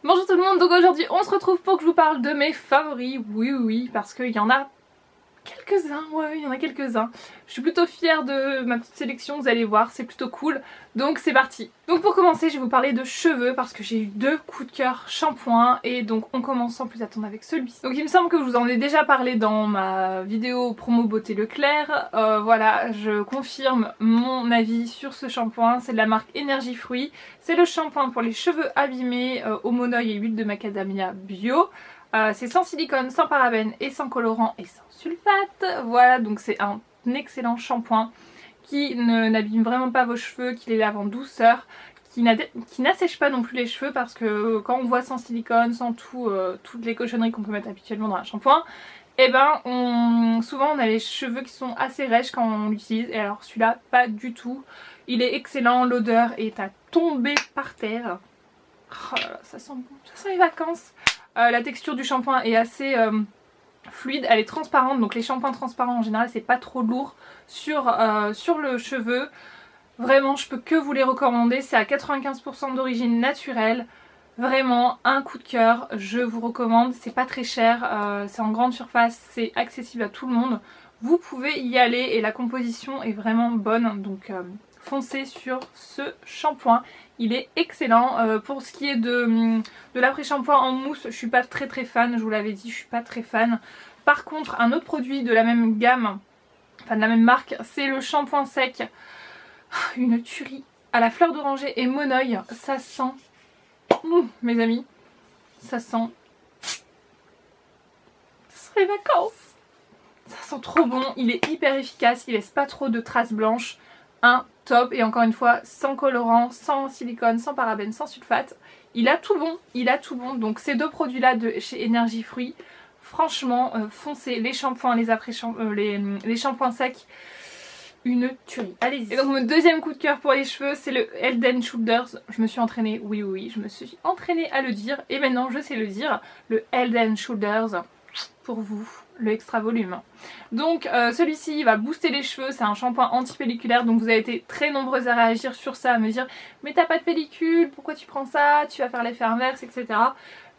Bonjour tout le monde, donc aujourd'hui on se retrouve pour que je vous parle de mes favoris, oui, parce qu'il y en a quelques-uns, il y en a quelques-uns. Je suis plutôt fière de ma petite sélection, vous allez voir, c'est plutôt cool. Donc c'est parti. Donc pour commencer, je vais vous parler de cheveux parce que j'ai eu deux coups de cœur shampoing et donc on commence sans plus attendre avec celui-ci. Donc il me semble que je vous en ai déjà parlé dans ma vidéo promo beauté Leclerc. Voilà, je confirme mon avis sur ce shampoing, c'est de la marque Énergie Fruits. C'est le shampoing pour les cheveux abîmés au monoeil et huile de macadamia bio. C'est sans silicone, sans parabènes et sans colorant et sans sulfate. Voilà, donc c'est un excellent shampoing qui n'abîme vraiment pas vos cheveux, qui les lave en douceur, qui n'assèche pas non plus les cheveux parce que quand on voit sans silicone, sans toutes les cochonneries qu'on peut mettre habituellement dans un shampoing, et ben souvent on a les cheveux qui sont assez rêches quand on l'utilise, et alors celui-là pas du tout. Il est excellent, l'odeur est à tomber par terre. Oh là là, ça sent bon, ça sent les vacances. La texture du shampoing est assez fluide, elle est transparente, donc les shampoings transparents en général c'est pas trop lourd sur le cheveu. Vraiment je peux que vous les recommander, c'est à 95% d'origine naturelle. Vraiment un coup de cœur, je vous recommande, c'est pas très cher, c'est en grande surface, c'est accessible à tout le monde. Vous pouvez y aller et la composition est vraiment bonne, donc foncez sur ce shampoing. Il est excellent. Pour ce qui est de l'après-shampoing en mousse, je suis pas très fan, je vous l'avais dit, je suis pas très fan. Par contre, un autre produit de la même gamme, enfin de la même marque, c'est le shampoing sec. Une tuerie à la fleur d'oranger et monoeil. Ça sent, mes amis, ça sent les vacances. Ça sent trop bon, il est hyper efficace, il laisse pas trop de traces blanches. Un top, et encore une fois sans colorant, sans silicone, sans parabènes, sans sulfate. Il a tout bon, il a tout bon. Donc ces deux produits là de chez Énergie Fruits, franchement foncez, les shampoings, les shampoings secs, une tuerie. Allez-y. Et donc mon deuxième coup de cœur pour les cheveux, c'est le Head & Shoulders. Je me suis entraînée, oui, je me suis entraînée à le dire et maintenant je sais le dire. Le Head & Shoulders pour vous, le extra volume. Donc celui-ci va booster les cheveux, c'est un shampoing anti-pelliculaire, donc vous avez été très nombreuses à réagir sur ça, à me dire mais t'as pas de pellicule, pourquoi tu prends ça, tu vas faire l'effet inverse, etc.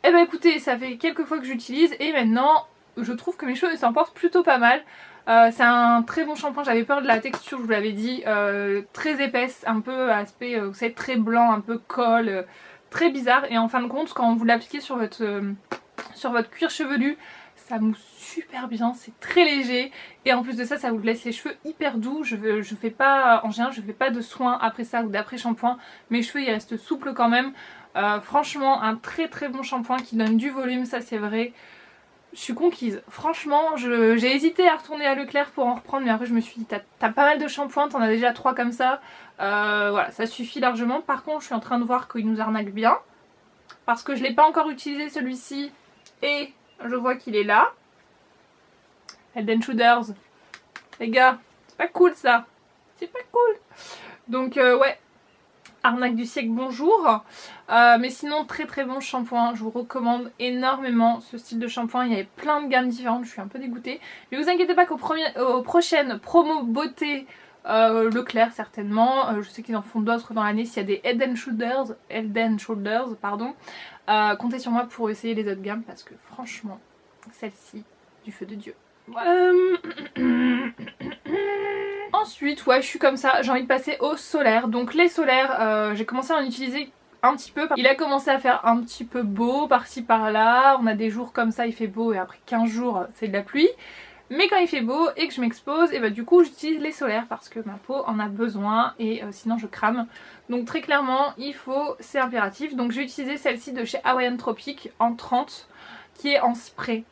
Et ben écoutez, ça fait quelques fois que j'utilise et maintenant je trouve que mes cheveux s'en portent plutôt pas mal. C'est un très bon shampoing, j'avais peur de la texture, je vous l'avais dit, très épaisse, un peu aspect, vous savez, très blanc, un peu colle, très bizarre, et en fin de compte quand vous l'appliquez sur votre cuir chevelu, ça mousse super bien, c'est très léger et en plus de ça, ça vous laisse les cheveux hyper doux. Je fais pas, en général je fais pas de soins après ça ou d'après shampoing, mes cheveux ils restent souples quand même. Franchement un très bon shampoing qui donne du volume, ça c'est vrai. Je suis conquise, franchement j'ai hésité à retourner à Leclerc pour en reprendre, mais après je me suis dit t'as pas mal de shampoings, t'en as déjà 3 comme ça, voilà ça suffit largement. Par contre je suis en train de voir qu'il nous arnaque bien parce que je l'ai pas encore utilisé celui-ci et je vois qu'il est là. Head & Shoulders. Les gars, c'est pas cool ça. C'est pas cool. Donc ouais, arnaque du siècle, bonjour. Mais sinon, très bon shampoing. Je vous recommande énormément ce style de shampoing. Il y avait plein de gammes différentes. Je suis un peu dégoûtée. Mais vous inquiétez pas qu'aux prochaines promos beauté Leclerc certainement. Je sais qu'ils en font d'autres dans l'année. S'il y a des Head & Shoulders, pardon. Comptez sur moi pour essayer les autres gammes parce que franchement, celle-ci, du feu de Dieu. Ensuite, ouais, je suis comme ça, j'ai envie de passer au solaire. Donc les solaires, j'ai commencé à en utiliser un petit peu. Il a commencé à faire un petit peu beau par-ci par-là. On a des jours comme ça, il fait beau et après 15 jours, c'est de la pluie. Mais quand il fait beau et que je m'expose, et bah du coup j'utilise les solaires parce que ma peau en a besoin et sinon je crame. Donc très clairement il faut, c'est impératif. Donc j'ai utilisé celle-ci de chez Hawaiian Tropic en 30 qui est en spray.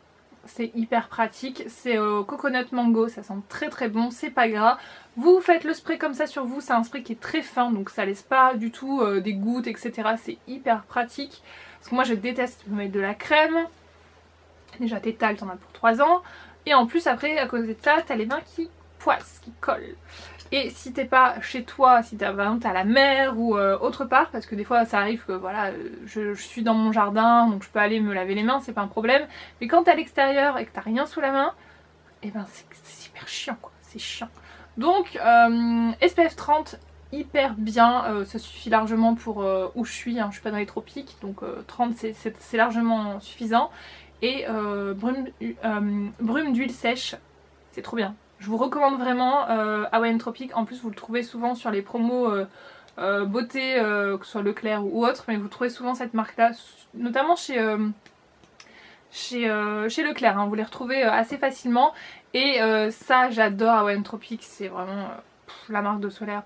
C'est hyper pratique, c'est au coconut mango, ça sent très bon, c'est pas gras. Vous faites le spray comme ça sur vous, c'est un spray qui est très fin donc ça laisse pas du tout des gouttes etc. C'est hyper pratique. Parce que moi je déteste me mettre de la crème. Déjà t'étales, t'en as pour 3 ans. Et en plus après à cause de ça t'as les mains qui poissent, qui collent. Et si t'es pas chez toi, si t'es par exemple à la mer ou autre part, parce que des fois ça arrive que voilà, je suis dans mon jardin donc je peux aller me laver les mains, c'est pas un problème. Mais quand t'es à l'extérieur et que t'as rien sous la main, et ben c'est hyper chiant quoi, c'est chiant. Donc SPF 30 hyper bien, ça suffit largement pour où je suis, hein. Je suis pas dans les tropiques, donc 30 c'est largement suffisant. Et brume d'huile sèche, c'est trop bien. Je vous recommande vraiment Hawaiian Tropic. En plus vous le trouvez souvent sur les promos beauté, que ce soit Leclerc ou autre, mais vous trouvez souvent cette marque là, notamment chez Leclerc, hein. Vous les retrouvez assez facilement. Et ça j'adore Hawaiian Tropic, c'est vraiment la marque de solaire,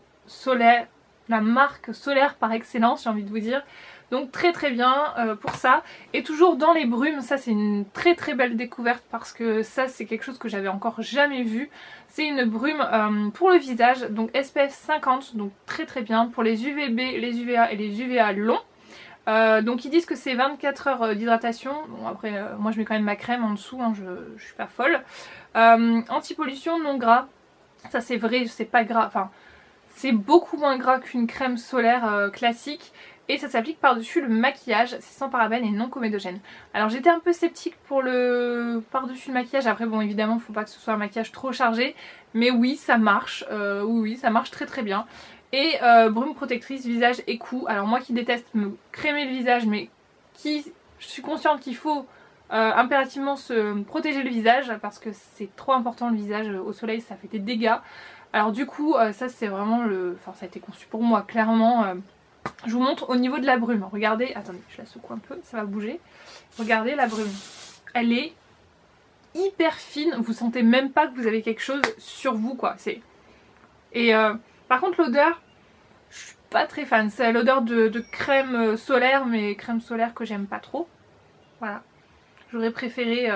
la marque solaire par excellence, j'ai envie de vous dire. Donc très très bien pour ça. Et toujours dans les brumes, ça c'est une très très belle découverte parce que ça c'est quelque chose que j'avais encore jamais vu. C'est une brume pour le visage, donc SPF 50, donc très très bien pour les UVB, les UVA et les UVA longs. Donc ils disent que c'est 24 heures d'hydratation. Bon après moi je mets quand même ma crème en dessous, hein, je suis pas folle. Anti-pollution, non gras. Ça c'est vrai, c'est pas gras, enfin c'est beaucoup moins gras qu'une crème solaire classique. Et ça s'applique par-dessus le maquillage, c'est sans parabènes et non comédogène. Alors j'étais un peu sceptique pour le par-dessus le maquillage, après bon évidemment il faut pas que ce soit un maquillage trop chargé. Mais oui ça marche, oui ça marche très très bien. Et brume protectrice visage et cou. Alors moi qui déteste me crémer le visage, mais je suis consciente qu'il faut impérativement se protéger le visage parce que c'est trop important le visage au soleil, ça fait des dégâts. Alors du coup ça c'est vraiment enfin ça a été conçu pour moi clairement. Je vous montre au niveau de la brume, regardez, attendez je la secoue un peu, ça va bouger. Regardez la brume, elle est hyper fine, vous sentez même pas que vous avez quelque chose sur vous quoi. Et par contre l'odeur, je suis pas très fan, c'est l'odeur de crème solaire, mais crème solaire que j'aime pas trop. Voilà, j'aurais préféré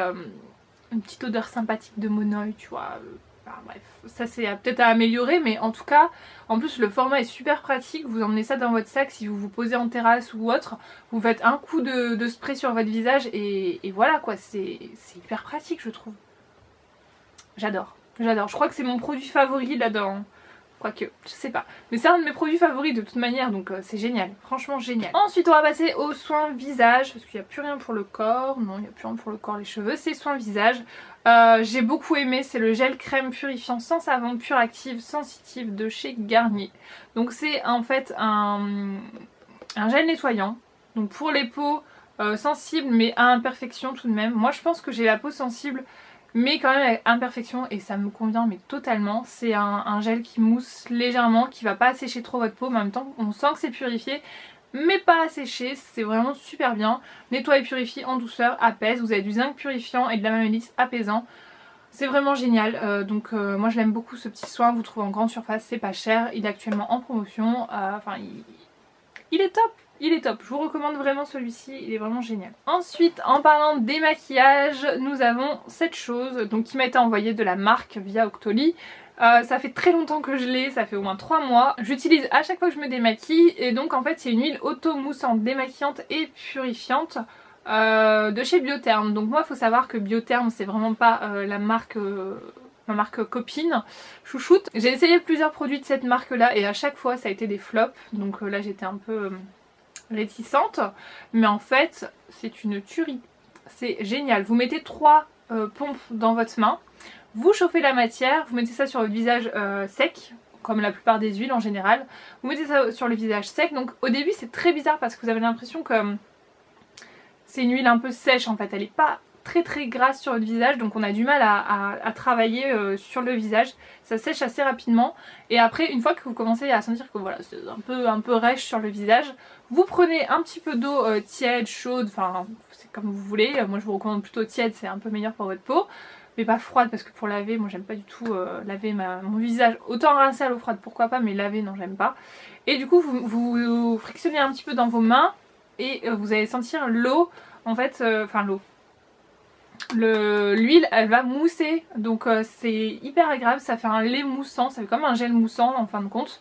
une petite odeur sympathique de Monoï, tu vois. Enfin, bref, ça c'est peut-être à améliorer, mais en tout cas, en plus le format est super pratique. Vous emmenez ça dans votre sac si vous vous posez en terrasse ou autre. Vous faites un coup de spray sur votre visage et voilà quoi, c'est hyper pratique je trouve. J'adore, j'adore. Je crois que c'est mon produit favori là-dedans. Quoique, je sais pas. Mais c'est un de mes produits favoris de toute manière, donc c'est génial. Franchement génial. Ensuite on va passer aux soins visage, parce qu'il n'y a plus rien pour le corps. Non, il n'y a plus rien pour le corps, les cheveux. C'est soins visage. J'ai beaucoup aimé, c'est le gel crème purifiant sans savon, pure active, sensitive de chez Garnier. Donc c'est en fait un gel nettoyant. Donc pour les peaux sensibles mais à imperfection tout de même. Moi je pense que j'ai la peau sensible mais quand même avec imperfection et ça me convient mais totalement. C'est un gel qui mousse légèrement, qui va pas assécher trop votre peau, mais en même temps on sent que c'est purifié mais pas asséché, c'est vraiment super bien. Nettoie et purifie en douceur, apaise, vous avez du zinc purifiant et de la mamélisse apaisant. C'est vraiment génial, donc moi je l'aime beaucoup ce petit soin, vous le trouvez en grande surface, c'est pas cher, il est actuellement en promotion, enfin il est top. Il est top, je vous recommande vraiment celui-ci, il est vraiment génial. Ensuite, en parlant des maquillages, nous avons cette chose donc, qui m'a été envoyée de la marque via Octoly. Ça fait très longtemps que je l'ai, ça fait au moins 3 mois. J'utilise à chaque fois que je me démaquille et donc en fait c'est une huile auto-moussante, démaquillante et purifiante de chez Biotherm. Donc moi il faut savoir que Biotherm c'est vraiment pas la marque... ma marque copine, chouchoute. J'ai essayé plusieurs produits de cette marque là et à chaque fois ça a été des flops. Donc là j'étais un peu réticente. Mais en fait c'est une tuerie. C'est génial. Vous mettez 3 pompes dans votre main. Vous chauffez la matière. Vous mettez ça sur votre visage sec. Comme la plupart des huiles en général. Vous mettez ça sur le visage sec. Donc au début c'est très bizarre parce que vous avez l'impression que c'est une huile un peu sèche en fait. Elle n'est pas très grasse sur votre visage, donc on a du mal à travailler sur le visage. Ça sèche assez rapidement et après une fois que vous commencez à sentir que voilà c'est un peu rêche sur le visage, vous prenez un petit peu d'eau tiède, chaude, enfin c'est comme vous voulez. Moi je vous recommande plutôt tiède, c'est un peu meilleur pour votre peau, mais pas froide parce que pour laver, moi j'aime pas du tout laver mon visage. Autant rincer à l'eau froide pourquoi pas, mais laver non j'aime pas. Et du coup vous frictionnez un petit peu dans vos mains et vous allez sentir l'eau en fait, enfin l'eau. L'huile elle va mousser donc c'est hyper agréable, ça fait un lait moussant, ça fait comme un gel moussant en fin de compte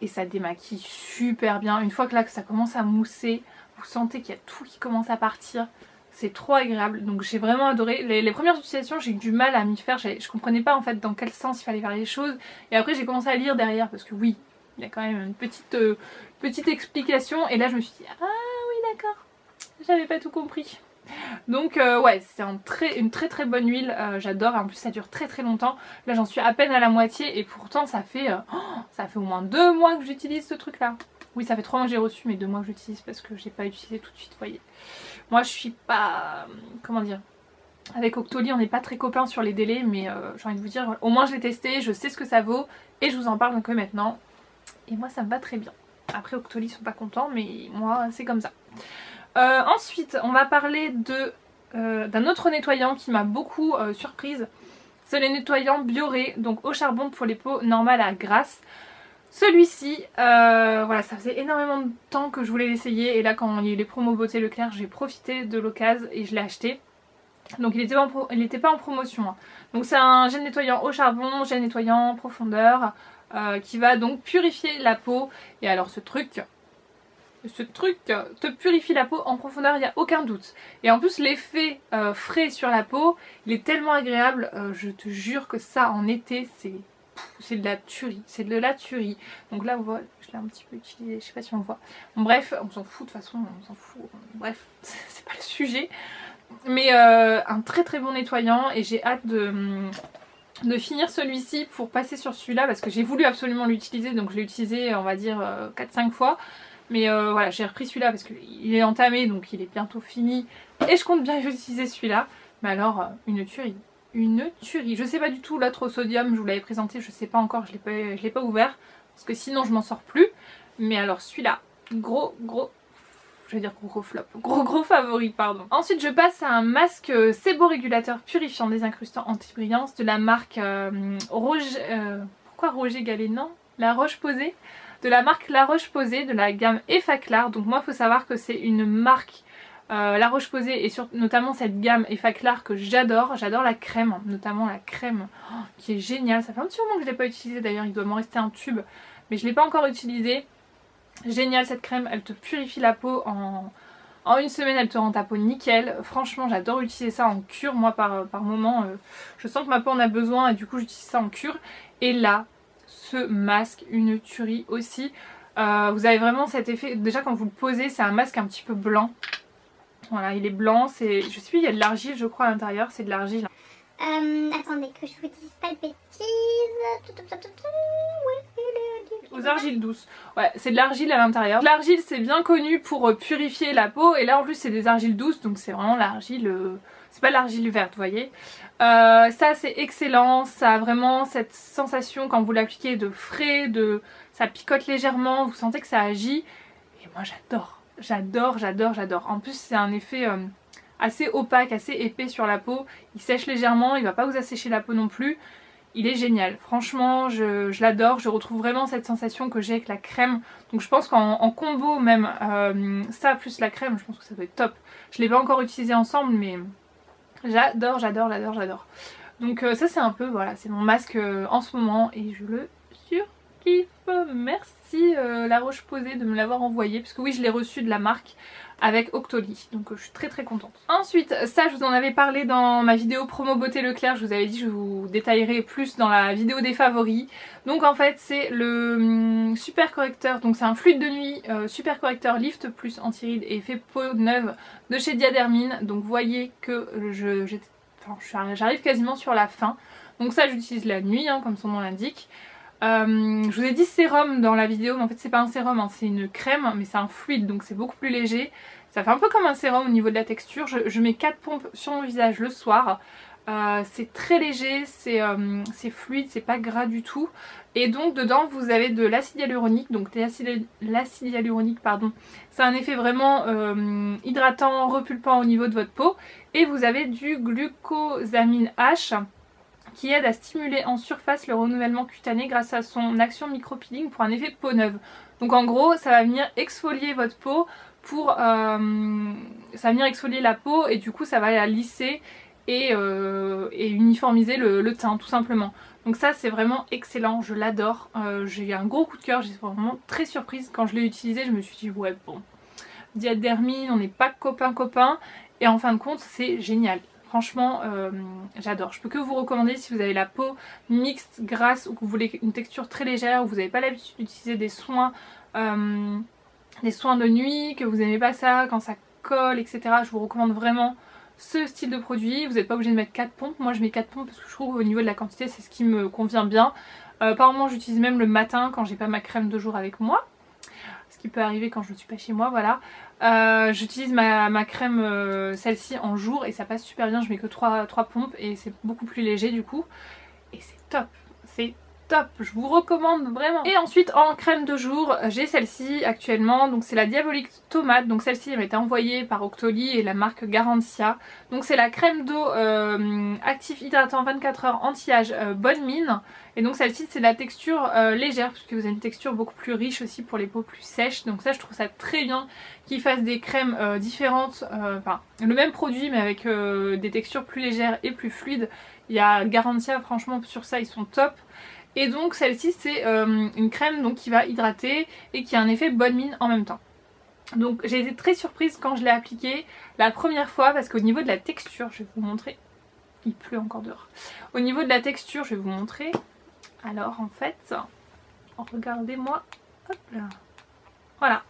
et ça démaquille super bien. Une fois que là que ça commence à mousser, vous sentez qu'il y a tout qui commence à partir, c'est trop agréable, donc j'ai vraiment adoré. Les premières utilisations j'ai eu du mal à m'y faire, je comprenais pas en fait dans quel sens il fallait faire les choses et après j'ai commencé à lire derrière parce que oui il y a quand même une petite explication et là je me suis dit ah oui d'accord, j'avais pas tout compris. Donc ouais, c'est une très très bonne huile, j'adore, et en plus ça dure très très longtemps. Là j'en suis à peine à la moitié et pourtant ça fait au moins 2 mois que j'utilise ce truc là. Oui, ça fait 3 mois que j'ai reçu, mais 2 mois que j'utilise parce que j'ai pas utilisé tout de suite, vous voyez. Moi je suis pas, comment dire, avec Octoly on n'est pas très copains sur les délais, mais j'ai envie de vous dire, au moins je l'ai testé, je sais ce que ça vaut et je vous en parle donc maintenant. Et moi ça me va très bien. Après Octoly ils sont pas contents, mais moi c'est comme ça. Ensuite on va parler d'un autre nettoyant qui m'a beaucoup surprise. C'est le nettoyant Bioré, donc au charbon pour les peaux normales à grasse. Celui-ci, voilà, ça faisait énormément de temps que je voulais l'essayer et là quand il y a eu les promos beauté Leclerc, j'ai profité de l'occasion et je l'ai acheté. Donc il n'était pas en promotion, hein. Donc c'est un gel nettoyant au charbon, gel nettoyant en profondeur, qui va donc purifier la peau. Et alors ce truc te purifie la peau en profondeur, il n'y a aucun doute. Et en plus l'effet frais sur la peau, il est tellement agréable, je te jure que ça en été c'est de la tuerie, c'est de la tuerie. Donc là on voit, je l'ai un petit peu utilisé, je sais pas si on le voit. Bon, bref, on s'en fout de toute façon, on s'en fout. Bref, c'est pas le sujet. Mais un très très bon nettoyant et j'ai hâte de finir celui-ci pour passer sur celui-là parce que j'ai voulu absolument l'utiliser, donc je l'ai utilisé on va dire 4-5 fois. Mais voilà, j'ai repris celui-là parce qu'il est entamé, donc il est bientôt fini. Et je compte bien utiliser celui-là. Mais alors, une tuerie. Une tuerie. Je sais pas du tout, l'autre au sodium, je vous l'avais présenté, je sais pas encore, je l'ai pas ouvert. Parce que sinon je m'en sors plus. Mais alors celui-là, gros je vais dire gros flop, gros favori, pardon. Ensuite je passe à un masque séborégulateur purifiant désincrustant anti-brillance de la marque pourquoi Roger Gallet, non, La Roche-Posay, de la marque La Roche-Posay de la gamme Effaclar. Donc moi il faut savoir que c'est une marque La Roche-Posay et notamment cette gamme Effaclar que j'adore. J'adore la crème, notamment la crème qui est géniale. Ça fait un petit moment que je ne l'ai pas utilisée d'ailleurs, il doit m'en rester un tube, mais je ne l'ai pas encore utilisé. Génial cette crème, elle te purifie la peau en une semaine, elle te rend ta peau nickel. Franchement j'adore utiliser ça en cure, moi par moment je sens que ma peau en a besoin et du coup j'utilise ça en cure. Et là, ce masque, une tuerie aussi. Vous avez vraiment cet effet, déjà quand vous le posez c'est un masque un petit peu blanc. Voilà, il est blanc, je sais plus, il y a de l'argile je crois à l'intérieur, c'est de l'argile. Attendez que je vous dise pas de bêtises. Aux argiles douces. Ouais, c'est de l'argile à l'intérieur. L'argile c'est bien connu pour purifier la peau et là en plus c'est des argiles douces donc c'est vraiment l'argile, c'est pas l'argile verte, vous voyez. Ça c'est excellent, ça a vraiment cette sensation quand vous l'appliquez de frais, ça picote légèrement, vous sentez que ça agit et moi j'adore. En plus c'est un effet assez opaque, assez épais sur la peau, il sèche légèrement, il va pas vous assécher la peau non plus. Il est génial, franchement je l'adore, je retrouve vraiment cette sensation que j'ai avec la crème. Donc je pense qu'en combo même, ça plus la crème, je pense que ça doit être top. Je ne l'ai pas encore utilisé ensemble mais j'adore. Donc ça c'est un peu, voilà, c'est mon masque en ce moment et je le surkiffe. Merci La Roche-Posay de me l'avoir envoyé, parce que oui je l'ai reçu de la marque avec Octoly, donc je suis très contente. Ensuite, ça je vous en avais parlé dans ma vidéo promo beauté Leclerc, je vous avais dit que je vous détaillerai plus dans la vidéo des favoris. Donc en fait c'est le super correcteur, donc c'est un fluide de nuit super correcteur lift plus anti-rides et effet peau neuve de chez Diadermine. Donc vous voyez que j'arrive quasiment sur la fin. Donc ça j'utilise la nuit hein, comme son nom l'indique. Je vous ai dit sérum dans la vidéo, mais en fait c'est pas un sérum, hein, c'est une crème, mais c'est un fluide donc c'est beaucoup plus léger. Ça fait un peu comme un sérum au niveau de la texture. Je mets 4 pompes sur mon visage le soir. C'est très léger, c'est fluide, c'est pas gras du tout. Et donc dedans vous avez de l'acide hyaluronique. Donc l'acide hyaluronique pardon, c'est un effet vraiment hydratant, repulpant au niveau de votre peau. Et vous avez du glucosamine H qui aide à stimuler en surface le renouvellement cutané grâce à son action micro-peeling pour un effet peau neuve. Donc en gros ça va venir exfolier votre peau ça va venir exfolier la peau et du coup ça va la lisser et uniformiser le teint tout simplement. Donc ça c'est vraiment excellent, je l'adore, j'ai eu un gros coup de cœur, j'étais vraiment très surprise quand je l'ai utilisé, je me suis dit ouais bon, Diadermine, on n'est pas copains et en fin de compte c'est génial. Franchement j'adore, je peux que vous recommander si vous avez la peau mixte, grasse ou que vous voulez une texture très légère ou que vous n'avez pas l'habitude d'utiliser des soins de nuit, que vous n'aimez pas ça quand ça colle etc. Je vous recommande vraiment ce style de produit. Vous n'êtes pas obligé de mettre 4 pompes. Moi je mets 4 pompes parce que je trouve au niveau de la quantité c'est ce qui me convient bien. Par moment j'utilise même le matin quand j'ai pas ma crème de jour avec moi. Ce qui peut arriver quand je ne suis pas chez moi, voilà. J'utilise ma crème, celle-ci en jour et ça passe super bien. Je mets que 3 pompes et c'est beaucoup plus léger du coup. Et c'est top, c'est top, je vous recommande vraiment. Et ensuite en crème de jour, j'ai celle-ci actuellement, donc c'est la Diabolique Tomate. Donc celle-ci elle m'a été envoyée par Octoly et la marque Garantia. Donc c'est la crème d'eau actif hydratant 24 heures anti-âge bonne mine. Et donc celle-ci c'est la texture légère parce que vous avez une texture beaucoup plus riche aussi pour les peaux plus sèches. Donc ça je trouve ça très bien qu'ils fassent des crèmes différentes, enfin le même produit mais avec des textures plus légères et plus fluides. Il y a Garantia, franchement sur ça ils sont top. Et donc celle-ci c'est une crème donc, qui va hydrater et qui a un effet bonne mine en même temps. Donc j'ai été très surprise quand je l'ai appliquée la première fois parce qu'au niveau de la texture, je vais vous montrer, il pleut encore dehors. Au niveau de la texture, je vais vous montrer. Alors en fait, regardez-moi, hop là, voilà.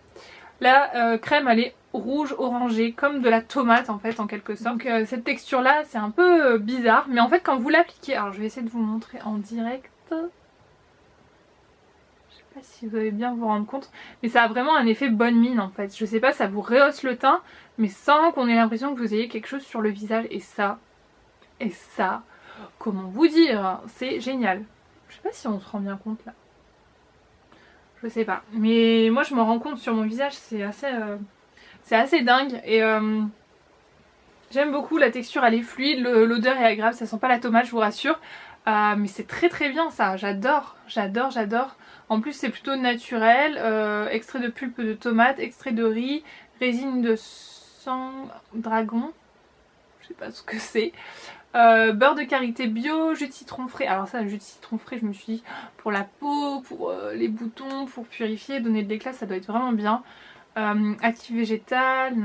La crème elle est rouge orangé comme de la tomate en fait en quelque sorte. Donc cette texture là c'est un peu bizarre mais en fait quand vous l'appliquez, alors je vais essayer de vous montrer en direct. Je sais pas si vous allez bien vous rendre compte mais ça a vraiment un effet bonne mine en fait. Je sais pas, ça vous rehausse le teint mais sans qu'on ait l'impression que vous ayez quelque chose sur le visage et ça, comment vous dire, c'est génial. Je sais pas si on se rend bien compte là. Je sais pas. Mais moi je m'en rends compte sur mon visage, c'est assez dingue. Et j'aime beaucoup, la texture elle est fluide, l'odeur est agréable, ça sent pas la tomate je vous rassure. Mais c'est très très bien ça, j'adore, j'adore, j'adore. En plus c'est plutôt naturel, extrait de pulpe de tomate, extrait de riz, résine de sang dragon, je sais pas ce que c'est. Beurre de karité bio, jus de citron frais. Alors ça, le jus de citron frais, je me suis dit pour la peau, pour les boutons, pour purifier, donner de l'éclat, ça doit être vraiment bien. Actif végétal,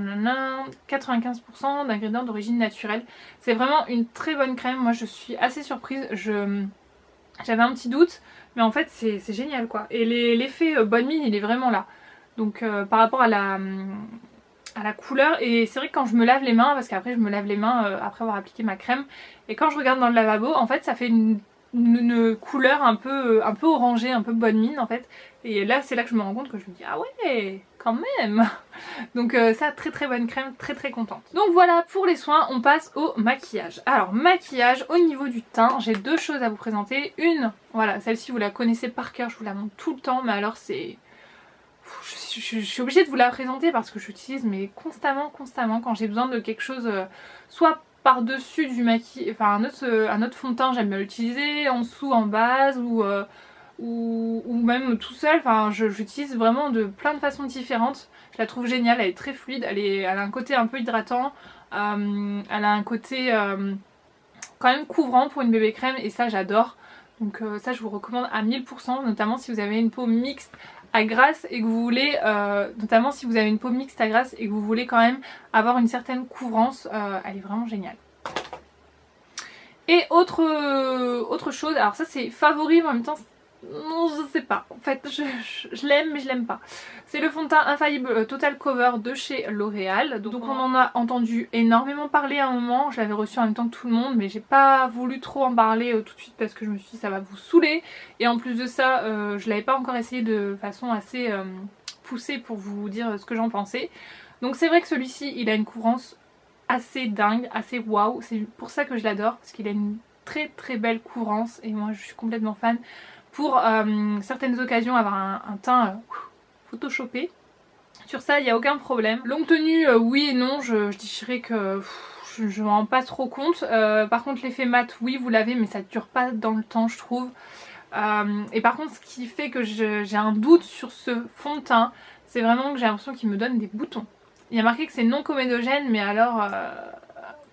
95% d'ingrédients d'origine naturelle. C'est vraiment une très bonne crème. Moi je suis assez surprise. J'avais un petit doute, mais en fait c'est génial quoi. Et l'effet bonne mine il est vraiment là. Donc par rapport à la couleur, et c'est vrai que quand je me lave les mains, parce qu'après je me lave les mains après avoir appliqué ma crème, et quand je regarde dans le lavabo en fait ça fait une couleur un peu orangée, un peu bonne mine en fait, et là c'est là que je me rends compte que je me dis ah ouais quand même. Donc ça, très très bonne crème, très très contente. Donc voilà pour les soins, on passe au maquillage. Alors maquillage, au niveau du teint, j'ai deux choses à vous présenter. Une, voilà, celle-ci vous la connaissez par cœur, je vous la montre tout le temps, mais alors c'est... Je suis obligée de vous la présenter parce que j'utilise mais constamment quand j'ai besoin de quelque chose, soit par-dessus du maquillage, enfin un autre fond de teint j'aime bien l'utiliser, en dessous en base ou même tout seul, enfin j'utilise vraiment de plein de façons différentes. Je la trouve géniale, elle est très fluide, elle a un côté un peu hydratant, elle a un côté quand même couvrant pour une bébé crème et ça j'adore. Donc ça je vous recommande à 1000%, notamment si vous avez une peau mixte à grasse et que vous voulez, notamment si vous avez une peau mixte à grasse et que vous voulez quand même avoir une certaine couvrance, elle est vraiment géniale. Et autre chose, alors ça c'est favori mais en même temps non je sais pas, en fait je l'aime mais je l'aime pas. C'est le fond de teint Infaillible Total Cover de chez L'Oréal. Donc on en a entendu énormément parler à un moment, je l'avais reçu en même temps que tout le monde mais j'ai pas voulu trop en parler tout de suite parce que je me suis dit ça va vous saouler. Et en plus de ça je l'avais pas encore essayé de façon assez poussée pour vous dire ce que j'en pensais. Donc c'est vrai que celui-ci il a une couvrance assez dingue, assez waouh, c'est pour ça que je l'adore parce qu'il a une très très belle couvrance et moi je suis complètement fan. Pour certaines occasions avoir un teint photoshopé. Sur ça il n'y a aucun problème. Longue tenue oui et non, je dirais que je m'en rends pas trop compte. Par contre l'effet mat oui vous l'avez mais ça ne dure pas dans le temps je trouve. Et par contre ce qui fait que j'ai un doute sur ce fond de teint, c'est vraiment que j'ai l'impression qu'il me donne des boutons. Il y a marqué que c'est non comédogène mais alors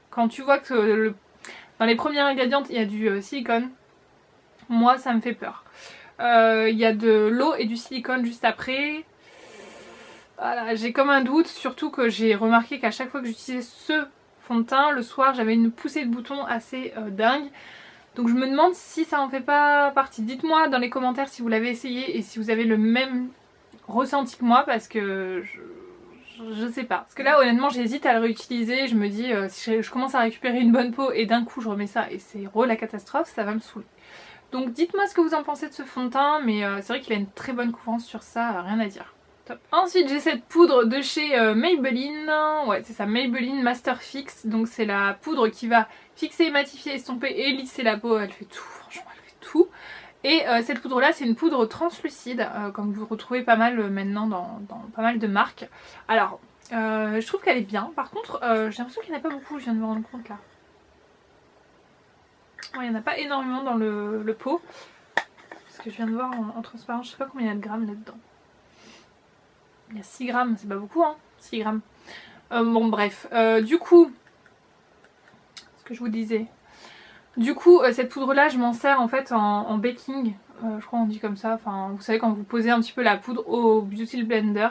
quand tu vois que dans les premiers ingrédients il y a du silicone, moi ça me fait peur. Il y a de l'eau et du silicone juste après. Voilà, j'ai comme un doute, surtout que j'ai remarqué qu'à chaque fois que j'utilisais ce fond de teint, le soir j'avais une poussée de boutons assez dingue. Donc je me demande si ça en fait pas partie. Dites-moi dans les commentaires si vous l'avez essayé et si vous avez le même ressenti que moi parce que je sais pas. Parce que là honnêtement j'hésite à le réutiliser. Je me dis si je commence à récupérer une bonne peau et d'un coup je remets ça et c'est la catastrophe, ça va me saouler. Donc dites-moi ce que vous en pensez de ce fond de teint, mais c'est vrai qu'il a une très bonne couvrance sur ça, rien à dire. Top. Ensuite j'ai cette poudre de chez Maybelline, ouais c'est ça, Maybelline Master Fix, donc c'est la poudre qui va fixer, matifier, estomper et lisser la peau, elle fait tout, franchement elle fait tout. Et cette poudre là c'est une poudre translucide, comme vous retrouvez pas mal maintenant dans pas mal de marques. Alors je trouve qu'elle est bien, par contre j'ai l'impression qu'il n'y en a pas beaucoup, je viens de me rendre compte là. Ouais, il n'y en a pas énormément dans le pot, parce que je viens de voir en transparent, je sais pas combien il y a de grammes là-dedans. Il y a 6 grammes, c'est pas beaucoup hein, 6 grammes. Bon bref, du coup, ce que je vous disais, du coup cette poudre là je m'en sers en fait en baking, je crois on dit comme ça, enfin vous savez quand vous posez un petit peu la poudre au Beauty Blender.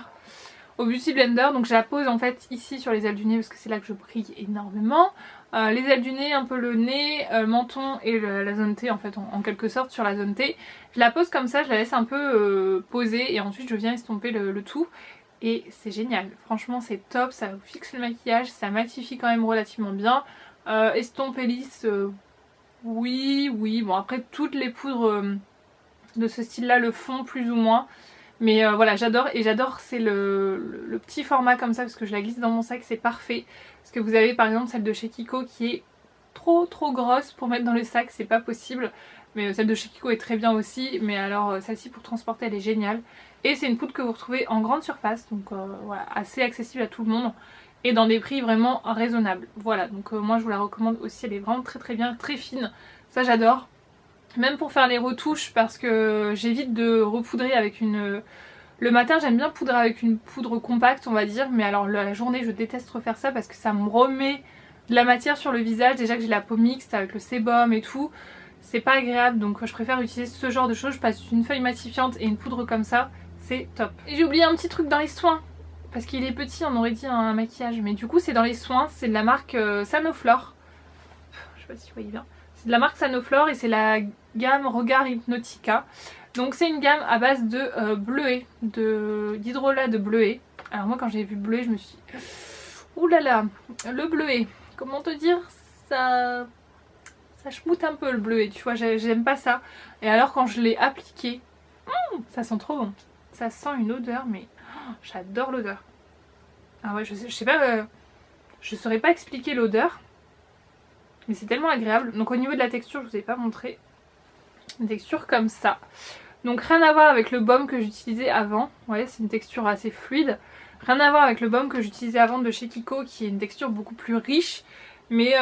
Donc je la pose en fait ici sur les ailes du nez parce que c'est là que je brille énormément. Les ailes du nez, un peu le nez, menton et la zone T en fait en quelque sorte sur la zone T. Je la pose comme ça, je la laisse un peu poser et ensuite je viens estomper le tout. Et c'est génial, franchement c'est top, ça vous fixe le maquillage, ça matifie quand même relativement bien. Estompe et lisse, oui, bon après toutes les poudres de ce style là le font plus ou moins. Mais voilà j'adore, et j'adore c'est le petit format comme ça parce que je la glisse dans mon sac, c'est parfait. Parce que vous avez par exemple celle de chez Kiko qui est trop grosse pour mettre dans le sac, c'est pas possible. Mais celle de chez Kiko est très bien aussi, mais alors celle-ci pour transporter elle est géniale. Et c'est une poudre que vous retrouvez en grande surface, donc voilà, assez accessible à tout le monde. Et dans des prix vraiment raisonnables. Voilà, donc moi je vous la recommande aussi, elle est vraiment très bien, très fine, ça j'adore. Même pour faire les retouches parce que j'évite de repoudrer avec une... Le matin j'aime bien poudrer avec une poudre compacte on va dire, mais alors la journée je déteste refaire ça parce que ça me remet de la matière sur le visage. Déjà que j'ai la peau mixte avec le sébum et tout, c'est pas agréable, donc je préfère utiliser ce genre de choses. Je passe une feuille matifiante et une poudre comme ça, c'est top. Et j'ai oublié un petit truc dans les soins, parce qu'il est petit on aurait dit un maquillage, mais du coup c'est dans les soins, c'est de la marque Sanoflore. Je sais pas si vous voyez bien. C'est de la marque Sanoflore et c'est la gamme Regard Hypnotica. Donc c'est une gamme à base de bleuet, d'hydrolat de bleuet. Alors moi quand j'ai vu bleuet je me suis dit ouh là là, le bleuet, comment te dire, ça schmoute un peu le bleuet, tu vois, j'aime pas ça. Et alors quand je l'ai appliqué, ça sent trop bon. Ça sent une odeur mais j'adore l'odeur. Ah ouais je sais pas, je saurais pas expliquer l'odeur. Mais c'est tellement agréable. Donc au niveau de la texture, je vous ai pas montré. Une texture comme ça. Donc rien à voir avec le baume que j'utilisais avant. Vous voyez, c'est une texture assez fluide. Rien à voir avec le baume que j'utilisais avant de chez Kiko qui est une texture beaucoup plus riche. Mais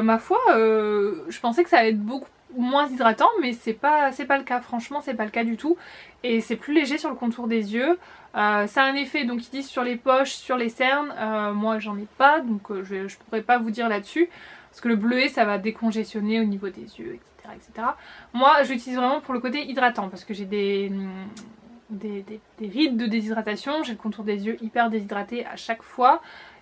ma foi, je pensais que ça allait être beaucoup moins hydratant, mais c'est pas le cas. Franchement, c'est pas le cas du tout. Et c'est plus léger sur le contour des yeux. Ça a un effet, donc ils disent sur les poches, sur les cernes. Moi j'en ai pas, donc je pourrais pas vous dire là-dessus. Parce que le bleuet ça va décongestionner au niveau des yeux, etc. Moi j'utilise vraiment pour le côté hydratant parce que j'ai des rides de déshydratation, j'ai le contour des yeux hyper déshydraté à chaque fois.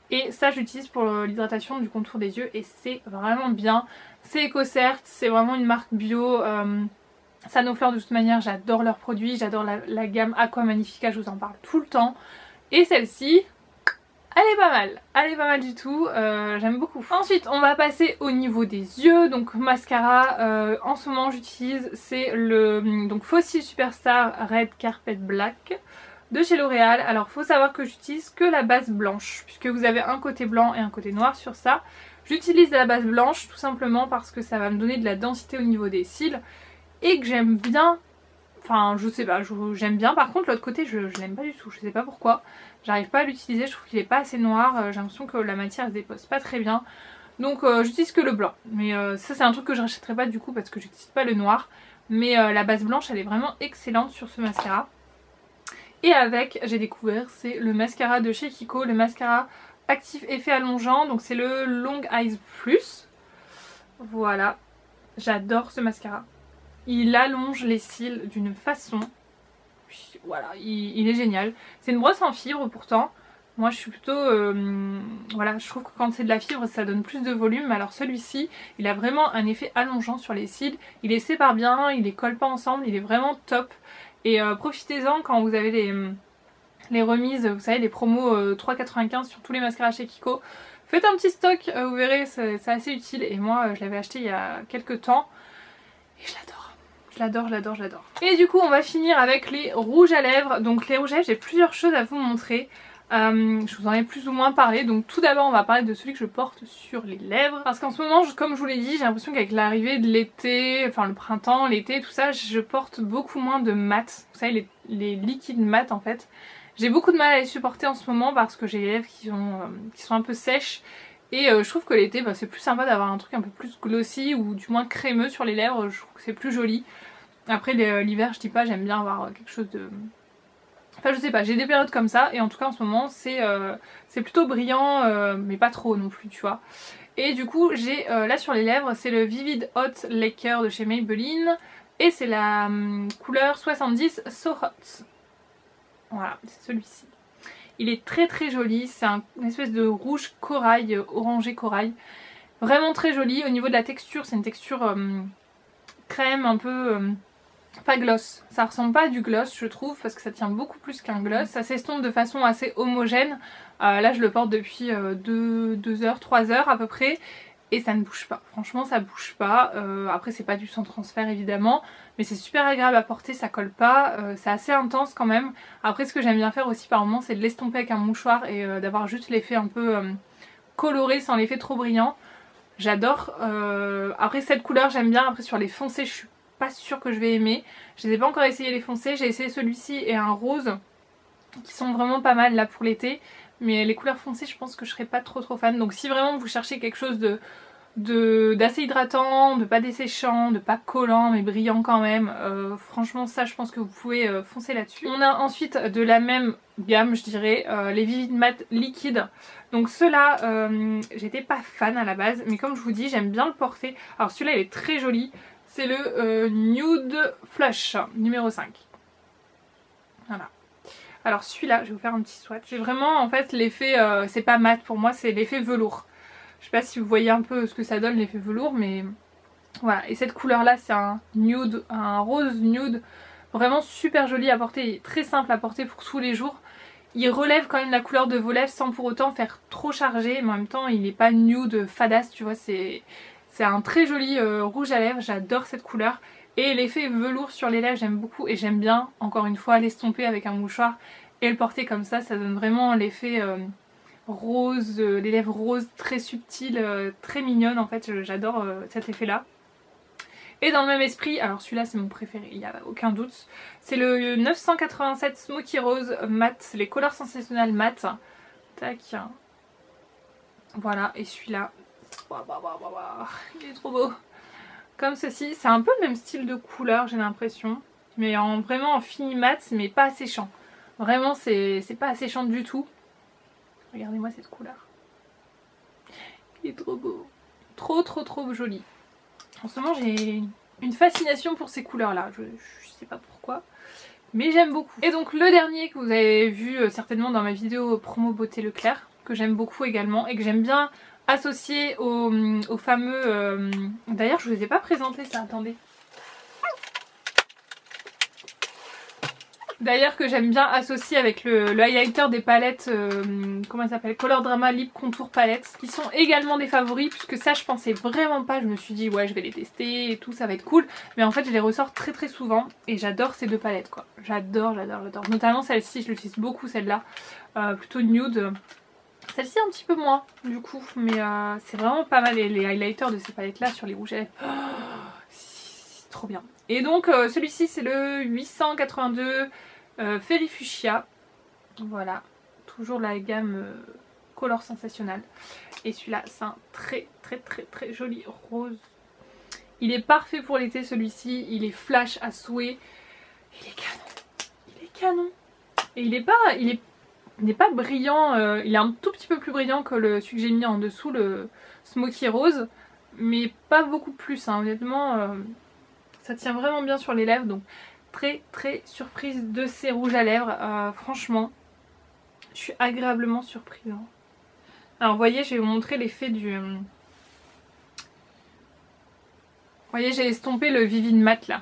Et ça j'utilise pour l'hydratation du contour des yeux et c'est vraiment bien. C'est EcoCert, c'est vraiment une marque bio. Sanoflore de toute manière j'adore leurs produits, j'adore la gamme Aqua Magnifica, je vous en parle tout le temps. Et celle-ci... elle est pas mal du tout, j'aime beaucoup. Ensuite on va passer au niveau des yeux, donc mascara, en ce moment j'utilise, c'est le Fossil Superstar Red Carpet Black de chez L'Oréal. Alors faut savoir que j'utilise que la base blanche, puisque vous avez un côté blanc et un côté noir sur ça. J'utilise la base blanche tout simplement parce que ça va me donner de la densité au niveau des cils et que j'aime bien. Enfin je sais pas, j'aime bien. Par contre l'autre côté je l'aime pas du tout, je sais pas pourquoi. J'arrive pas à l'utiliser, je trouve qu'il est pas assez noir. J'ai l'impression que la matière elle se dépose pas très bien. Donc j'utilise que le blanc. Mais ça c'est un truc que je rachèterai pas du coup parce que j'utilise pas le noir. Mais la base blanche elle est vraiment excellente sur ce mascara. Et avec, j'ai découvert, c'est le mascara de chez Kiko, le mascara actif effet allongeant. Donc c'est le Long Eyes Plus. Voilà, j'adore ce mascara. Il allonge les cils d'une façon, voilà, il est génial. C'est une brosse en fibre pourtant. Moi je suis plutôt, voilà, je trouve que quand c'est de la fibre ça donne plus de volume. Alors celui-ci, il a vraiment un effet allongeant sur les cils. Il les sépare bien, il les colle pas ensemble, il est vraiment top. Et profitez-en quand vous avez les remises, vous savez, les promos 3,95 sur tous les mascaras chez Kiko. Faites un petit stock, vous verrez, c'est assez utile. Et moi, je l'avais acheté il y a quelques temps et je l'adore. Je l'adore, je l'adore, je l'adore. Et du coup, on va finir avec les rouges à lèvres. Donc les rouges à lèvres, j'ai plusieurs choses à vous montrer. Je vous en ai plus ou moins parlé. Donc tout d'abord, on va parler de celui que je porte sur les lèvres. Parce qu'en ce moment, comme je vous l'ai dit, j'ai l'impression qu'avec l'arrivée de l'été, enfin le printemps, l'été, tout ça, je porte beaucoup moins de mat. Vous savez, les liquides mat en fait. J'ai beaucoup de mal à les supporter en ce moment parce que j'ai les lèvres qui sont un peu sèches. Et je trouve que l'été, c'est plus sympa d'avoir un truc un peu plus glossy ou du moins crémeux sur les lèvres. Je trouve que c'est plus joli. Après l'hiver, je dis pas, j'aime bien avoir quelque chose de... Enfin je sais pas, j'ai des périodes comme ça et en tout cas en ce moment c'est plutôt brillant mais pas trop non plus, tu vois. Et du coup j'ai là sur les lèvres, c'est le Vivid Hot Laker de chez Maybelline et c'est la couleur 70 So Hot. Voilà, c'est celui-ci. Il est très très joli, c'est une espèce de rouge corail, orangé corail. Vraiment très joli. Au niveau de la texture, c'est une texture crème un peu... pas gloss. Ça ressemble pas à du gloss je trouve parce que ça tient beaucoup plus qu'un gloss. Ça s'estompe de façon assez homogène. Là je le porte depuis 2 heures, 3 heures à peu près. Et ça ne bouge pas, franchement ça bouge pas. Après c'est pas du sans transfert évidemment, mais c'est super agréable à porter, ça colle pas, c'est assez intense quand même. Après ce que j'aime bien faire aussi par moment c'est de l'estomper avec un mouchoir et d'avoir juste l'effet un peu coloré sans l'effet trop brillant. J'adore. Après cette couleur j'aime bien, après sur les foncés je suis pas sûre que je vais aimer. Je n'ai pas encore essayé les foncés, j'ai essayé celui-ci et un rose qui sont vraiment pas mal là pour l'été. Mais les couleurs foncées je pense que je serais pas trop fan. Donc si vraiment vous cherchez quelque chose d'assez hydratant, de pas desséchant, de pas collant mais brillant quand même, franchement ça je pense que vous pouvez foncer là-dessus. On a ensuite de la même gamme je dirais, les Vivid Matte liquides. Donc ceux-là j'étais pas fan à la base mais comme je vous dis j'aime bien le porter. Alors celui-là il est très joli, c'est le Nude Flush numéro 5. Voilà. Alors celui-là, je vais vous faire un petit swatch. C'est vraiment en fait l'effet, c'est pas mat pour moi, c'est l'effet velours. Je sais pas si vous voyez un peu ce que ça donne l'effet velours, mais voilà. Et cette couleur là c'est un nude, un rose nude, vraiment super joli à porter, il est très simple à porter pour tous les jours. Il relève quand même la couleur de vos lèvres sans pour autant faire trop chargé, mais en même temps il n'est pas nude fadasse, tu vois, c'est un très joli rouge à lèvres, j'adore cette couleur. Et l'effet velours sur les lèvres j'aime beaucoup et j'aime bien encore une fois l'estomper avec un mouchoir et le porter comme ça donne vraiment l'effet rose, les lèvres roses très subtiles, très mignonnes en fait, j'adore cet effet là. Et dans le même esprit, alors celui-là c'est mon préféré, il n'y a aucun doute, c'est le 987 Smoky Rose Matte, les couleurs sensationnelles matte. Tac. Voilà, et celui-là, il est trop beau. Comme ceci, c'est un peu le même style de couleur j'ai l'impression, mais vraiment en fini mat mais pas asséchant. Vraiment c'est pas asséchant du tout. Regardez-moi cette couleur. Il est trop beau. Trop joli. En ce moment j'ai une fascination pour ces couleurs là, je sais pas pourquoi. Mais j'aime beaucoup. Et donc le dernier que vous avez vu certainement dans ma vidéo promo beauté Leclerc, que j'aime beaucoup également et que j'aime bien associé au fameux... D'ailleurs je vous les ai pas présentés ça, attendez. D'ailleurs que j'aime bien associer avec le highlighter des palettes, comment ça s'appelle, Color Drama Lip Contour Palette, qui sont également des favoris, puisque ça je pensais vraiment pas, je me suis dit ouais je vais les tester et tout, ça va être cool. Mais en fait je les ressors très souvent et j'adore ces deux palettes quoi. J'adore. Notamment celle-ci, je l'utilise beaucoup celle-là, plutôt nude. Celle-ci un petit peu moins du coup, mais c'est vraiment pas mal les highlighters de ces palettes là sur les rouges à lèvres. Oh, c'est trop bien. Et donc celui-ci c'est le 882 Fairy Fuchsia. Voilà, toujours la gamme Color Sensationnel. Et celui-là c'est un très joli rose. Il est parfait pour l'été celui-ci, il est flash à souhait. Il est canon. Et il n'est pas brillant, il est un tout petit peu plus brillant que celui que j'ai mis en dessous, le Smoky Rose, mais pas beaucoup plus, hein. Honnêtement, ça tient vraiment bien sur les lèvres, donc très surprise de ces rouges à lèvres, franchement, je suis agréablement surprise. Hein. Alors vous voyez, je vais vous montrer l'effet du... Vous voyez, j'ai estompé le Vivid Matte là.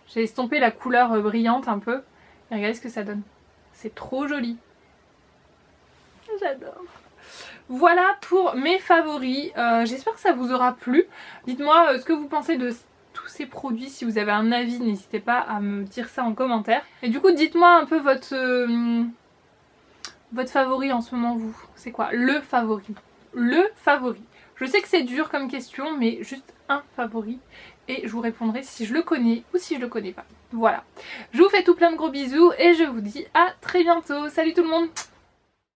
J'ai estompé la couleur brillante un peu, et regardez ce que ça donne. C'est trop joli. J'adore. Voilà pour mes favoris. J'espère que ça vous aura plu. Dites-moi ce que vous pensez de tous ces produits. Si vous avez un avis, n'hésitez pas à me dire ça en commentaire. Et du coup, dites-moi un peu votre favori en ce moment, vous. C'est quoi le favori? Le favori. Je sais que c'est dur comme question, mais juste un favori. Et je vous répondrai si je le connais ou si je le connais pas. Voilà. Je vous fais tout plein de gros bisous et je vous dis à très bientôt. Salut tout le monde!